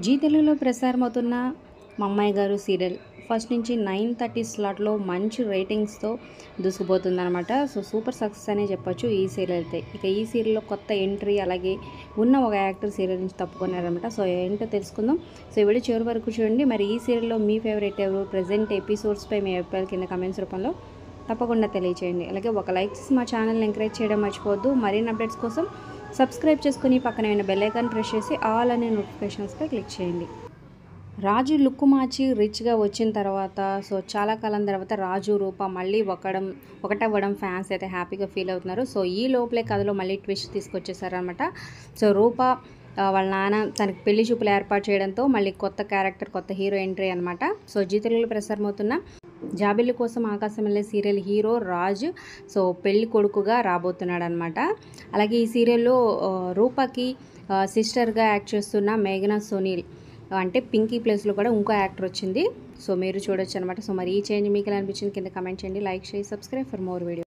G తెలుగులో ప్రసారమవుతున్న మా అమ్మాయి గారు సీరియల్ ఫస్ట్ నుంచి 9:30 స్లాట్లో మంచి రేటింగ్స్తో దూసుకుపోతుందన్నమాట. సో సూపర్ సక్సెస్ అనే చెప్పొచ్చు ఈ సీరియల్ అయితే. ఇక ఈ సీరియల్లో కొత్త ఎంట్రీ అలాగే ఉన్న ఒక యాక్టర్ సీరియల్ నుంచి తప్పుకున్నారనమాట. సో ఏంటో తెలుసుకుందాం. సో ఈ వీడియో చివరి వరకు చూడండి. మరి ఈ సీరియల్లో మీ ఫేవరెట్ ఎవరు, ప్రజెంట్ ఎపిసోడ్స్పై మీ అభిప్రాయాలు కింద కమెంట్స్ రూపంలో తప్పకుండా తెలియచేయండి. అలాగే ఒక లైక్ చేసి మా ఛానల్ని ఎంకరేజ్ చేయడం మర్చిపోవద్దు. మరిన్ని అప్డేట్స్ కోసం సబ్స్క్రైబ్ చేసుకుని పక్కన ఉన్న బెల్ ఐకాన్ ప్రెస్ చేసి ఆల్ అనే నోటిఫికేషన్స్పై క్లిక్ చేయండి. రాజు లుక్ మార్చి రిచ్గా వచ్చిన తర్వాత సో చాలా కాలం తర్వాత రాజు రూప మళ్ళీ ఒకటవ్వడం ఫ్యాన్స్ అయితే హ్యాపీగా ఫీల్ అవుతున్నారు. సో ఈ లోపలే కథలో మళ్ళీ ట్విస్ట్ తీసుకొచ్చేసారనమాట. సో రూప వాళ్ళ నాన్న తనకి పెళ్లి చూపులు ఏర్పాటు చేయడంతో మళ్ళీ కొత్త క్యారెక్టర్, కొత్త హీరో ఎంట్రీ అనమాట. సో జీ తెలుగులో ప్రసారమవుతున్న జాబిల్లి కోసం ఆకాశం వెళ్ళే సీరియల్ హీరో రాజు సో పెళ్లి కొడుకుగా రాబోతున్నాడు అనమాట. అలాగే ఈ సీరియల్లో రూపకి సిస్టర్గా యాక్ట్ చేస్తున్న మేఘనా సునీల్ అంటే పింకీ ప్లేస్లో కూడా ఇంకో యాక్టర్ వచ్చింది. సో మీరు చూడొచ్చు అనమాట. సో మరి ఈ చేంజ్ మీకు ఎలా అనిపించింది కింద కమెంట్ చేయండి. లైక్ చేసి సబ్స్క్రైబ్ ఫర్ మోర్ వీడియో.